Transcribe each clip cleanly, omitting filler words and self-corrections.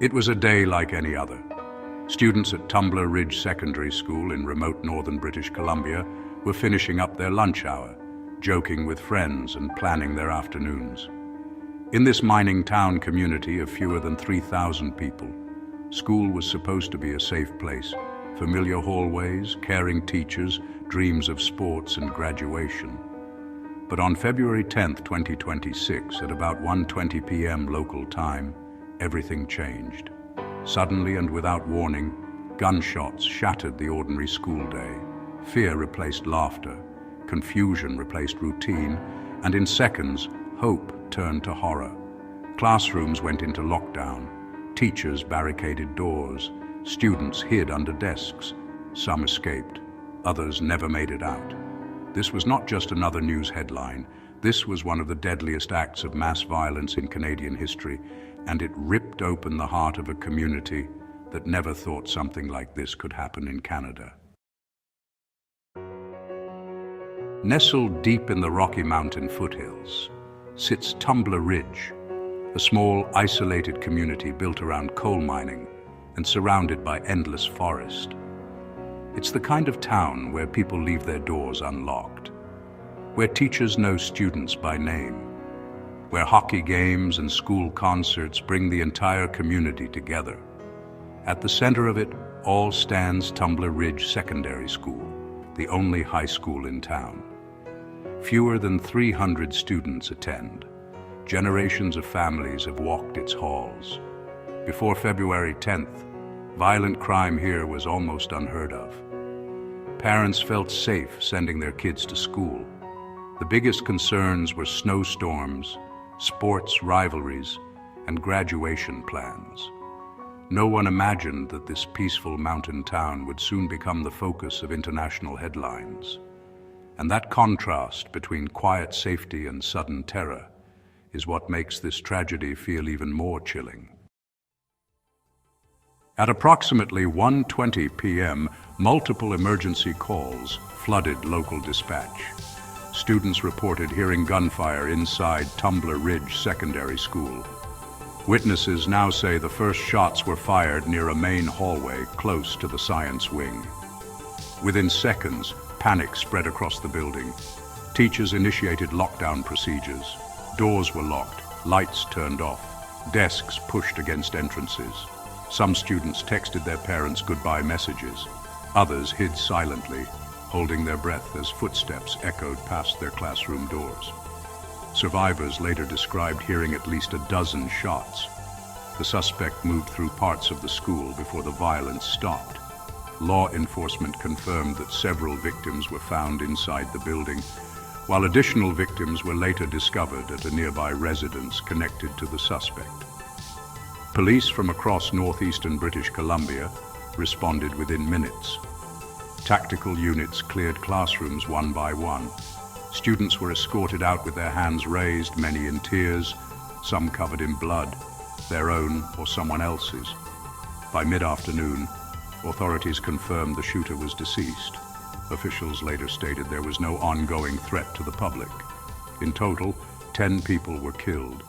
It was a day like any other. Students at Tumbler Ridge Secondary School in remote northern British Columbia were finishing up their lunch hour, joking with friends and planning their afternoons. In this mining town community of fewer than 3,000 people, school was supposed to be a safe place. Familiar hallways, caring teachers, dreams of sports and graduation. But on February 10th, 2026, at about 1:20 p.m. local time, everything changed. Suddenly and without warning, gunshots shattered the ordinary school day. Fear replaced laughter, confusion replaced routine, and in seconds, hope turned to horror. Classrooms went into lockdown. Teachers barricaded doors. Students hid under desks. Some escaped. Others never made it out. This was not just another news headline. This was one of the deadliest acts of mass violence in Canadian history, and it ripped open the heart of a community that never thought something like this could happen in Canada. Nestled deep in the Rocky Mountain foothills sits Tumbler Ridge, a small, isolated community built around coal mining and surrounded by endless forest. It's the kind of town where people leave their doors unlocked, where teachers know students by name, where hockey games and school concerts bring the entire community together. At the center of it all stands Tumbler Ridge Secondary School, the only high school in town. Fewer than 300 students attend. Generations of families have walked its halls. Before February 10th, violent crime here was almost unheard of. Parents felt safe sending their kids to school. The biggest concerns were snowstorms, sports rivalries, and graduation plans. No one imagined that this peaceful mountain town would soon become the focus of international headlines. And that contrast between quiet safety and sudden terror is what makes this tragedy feel even more chilling. At approximately 1:20 p.m., multiple emergency calls flooded local dispatch. Students reported hearing gunfire inside Tumbler Ridge Secondary School. Witnesses now say the first shots were fired near a main hallway close to the science wing. Within seconds, panic spread across the building. Teachers initiated lockdown procedures. Doors were locked, lights turned off, desks pushed against entrances. Some students texted their parents goodbye messages. Others hid silently, holding their breath as footsteps echoed past their classroom doors. Survivors later described hearing at least a dozen shots. The suspect moved through parts of the school before the violence stopped. Law enforcement confirmed that several victims were found inside the building, while additional victims were later discovered at a nearby residence connected to the suspect. Police from across northeastern British Columbia responded within minutes. Tactical units cleared classrooms one by one. Students were escorted out with their hands raised, many in tears, some covered in blood, their own or someone else's. By mid-afternoon, authorities confirmed the shooter was deceased. Officials later stated there was no ongoing threat to the public. In total, 10 people were killed,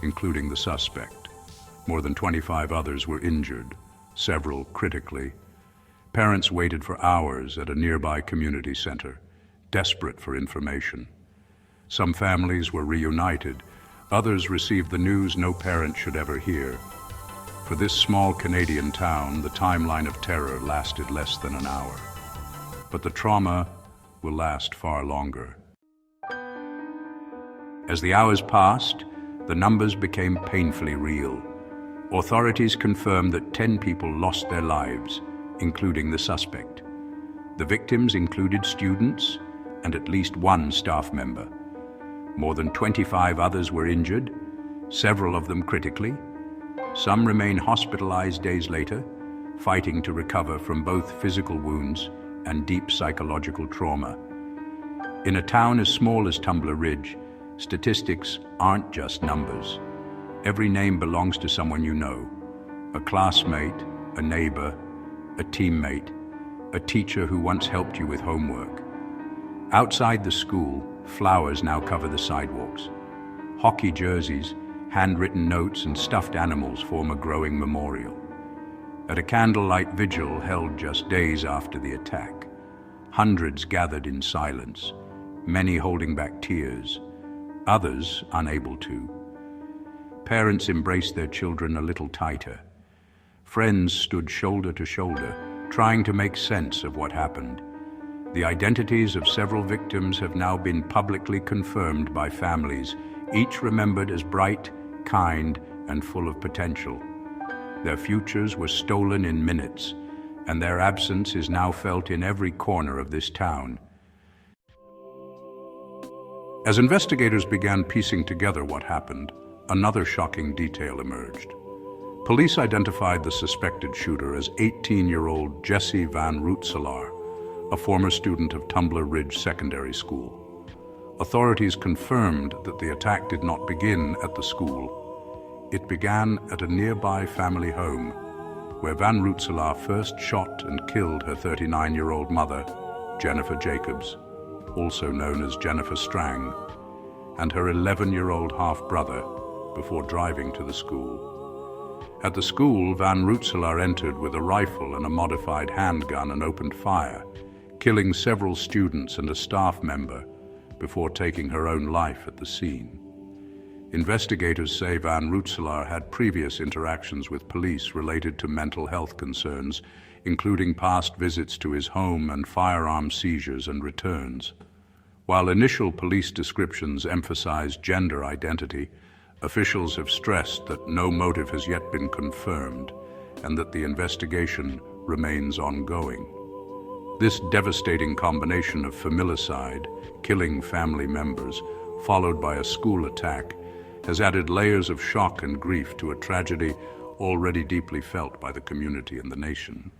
including the suspect. More than 25 others were injured, several critically. Parents waited for hours at a nearby community center, desperate for information. Some families were reunited. Others received the news no parent should ever hear. For this small Canadian town, the timeline of terror lasted less than an hour. But the trauma will last far longer. As the hours passed, the numbers became painfully real. Authorities confirmed that 10 people lost their lives, including the suspect. The victims included students and at least one staff member. More than 25 others were injured, several of them critically. Some remain hospitalized days later, fighting to recover from both physical wounds and deep psychological trauma. In a town as small as Tumbler Ridge, statistics aren't just numbers. Every name belongs to someone you know, a classmate, a neighbor, a teammate, a teacher who once helped you with homework. Outside the school, flowers now cover the sidewalks. Hockey jerseys, Handwritten notes and stuffed animals form a growing memorial. At a candlelight vigil held just days after the attack, hundreds gathered in silence, many holding back tears, others unable to. Parents embraced their children a little tighter. Friends stood shoulder to shoulder, trying to make sense of what happened. The identities of several victims have now been publicly confirmed by families, each remembered as bright, kind, and full of potential. Their futures were stolen in minutes, and their absence is now felt in every corner of this town. As investigators began piecing together what happened, another shocking detail emerged. Police identified the suspected shooter as 18-year-old Jesse Van Rootselaar, a former student of Tumbler Ridge Secondary School. Authorities confirmed that the attack did not begin at the school. It began at a nearby family home, where Van Rootselaar first shot and killed her 39-year-old mother, Jennifer Jacobs, also known as Jennifer Strang, and her 11-year-old half-brother, before driving to the school. At the school, Van Rootselaar entered with a rifle and a modified handgun and opened fire, killing several students and a staff member before taking her own life at the scene. Investigators say Van Rootselaar had previous interactions with police related to mental health concerns, including past visits to his home and firearm seizures and returns. While initial police descriptions emphasize gender identity, officials have stressed that no motive has yet been confirmed and that the investigation remains ongoing. This devastating combination of familicide, killing family members, followed by a school attack, has added layers of shock and grief to a tragedy already deeply felt by the community and the nation.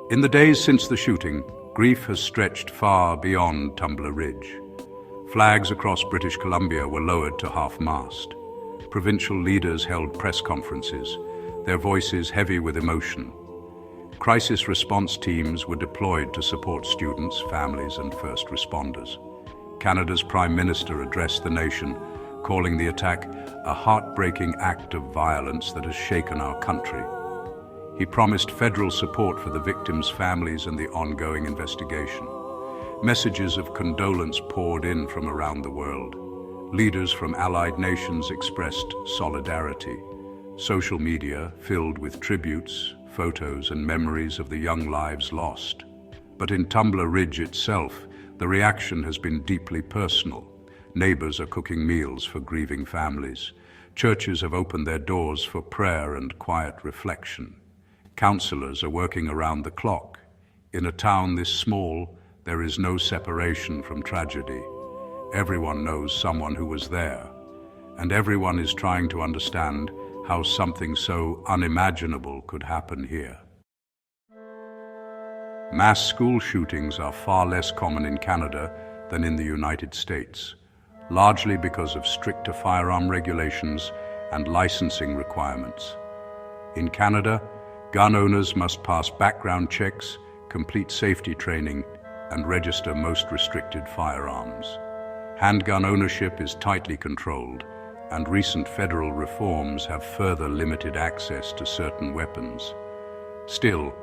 In the days since the shooting, grief has stretched far beyond Tumbler Ridge. Flags across British Columbia were lowered to half-mast. Provincial leaders held press conferences, their voices heavy with emotion. Crisis response teams were deployed to support students, families, and first responders. Canada's Prime Minister addressed the nation, calling the attack a heartbreaking act of violence that has shaken our country. He promised federal support for the victims' families and the ongoing investigation. Messages of condolence poured in from around the world. Leaders from allied nations expressed solidarity. Social media filled with tributes, photos, and memories of the young lives lost. But in Tumbler Ridge itself, the reaction has been deeply personal. Neighbors are cooking meals for grieving families. Churches have opened their doors for prayer and quiet reflection. Counselors are working around the clock. In a town this small, there is no separation from tragedy. Everyone knows someone who was there, and everyone is trying to understand how something so unimaginable could happen here. Mass school shootings are far less common in Canada than in the United States, largely because of stricter firearm regulations and licensing requirements. In Canada, gun owners must pass background checks, complete safety training, and register most restricted firearms. Handgun ownership is tightly controlled, and recent federal reforms have further limited access to certain weapons. Still,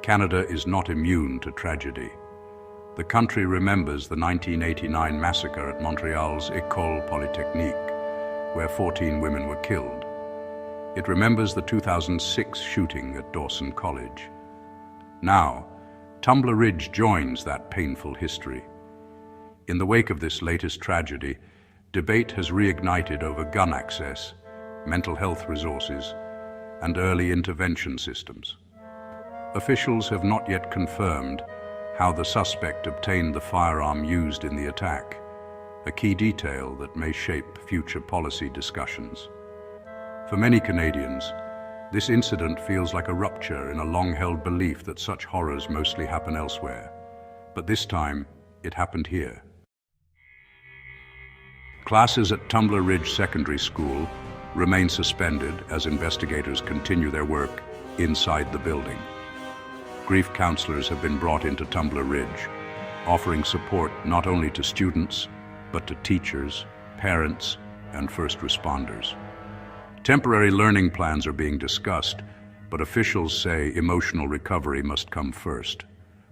Canada is not immune to tragedy. The country remembers the 1989 massacre at Montreal's École Polytechnique, where 14 women were killed. It remembers the 2006 shooting at Dawson College. Now, Tumbler Ridge joins that painful history. In the wake of this latest tragedy, debate has reignited over gun access, mental health resources, and early intervention systems. Officials have not yet confirmed how the suspect obtained the firearm used in the attack, a key detail that may shape future policy discussions. For many Canadians, this incident feels like a rupture in a long-held belief that such horrors mostly happen elsewhere. But this time, it happened here. Classes at Tumbler Ridge Secondary School remain suspended as investigators continue their work inside the building. Grief counselors have been brought into Tumbler Ridge, offering support not only to students, but to teachers, parents, and first responders. Temporary learning plans are being discussed, but officials say emotional recovery must come first.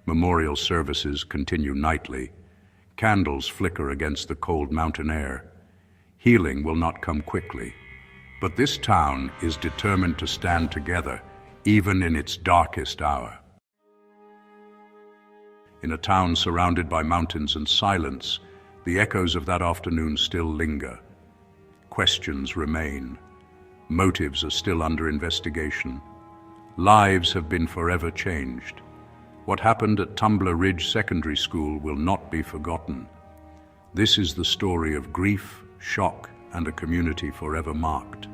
Memorial services continue nightly. Candles flicker against the cold mountain air. Healing will not come quickly, but this town is determined to stand together, even in its darkest hour. In a town surrounded by mountains and silence, the echoes of that afternoon still linger. Questions remain. Motives are still under investigation. Lives have been forever changed. What happened at Tumbler Ridge Secondary School will not be forgotten. This is the story of grief, shock, and a community forever marked.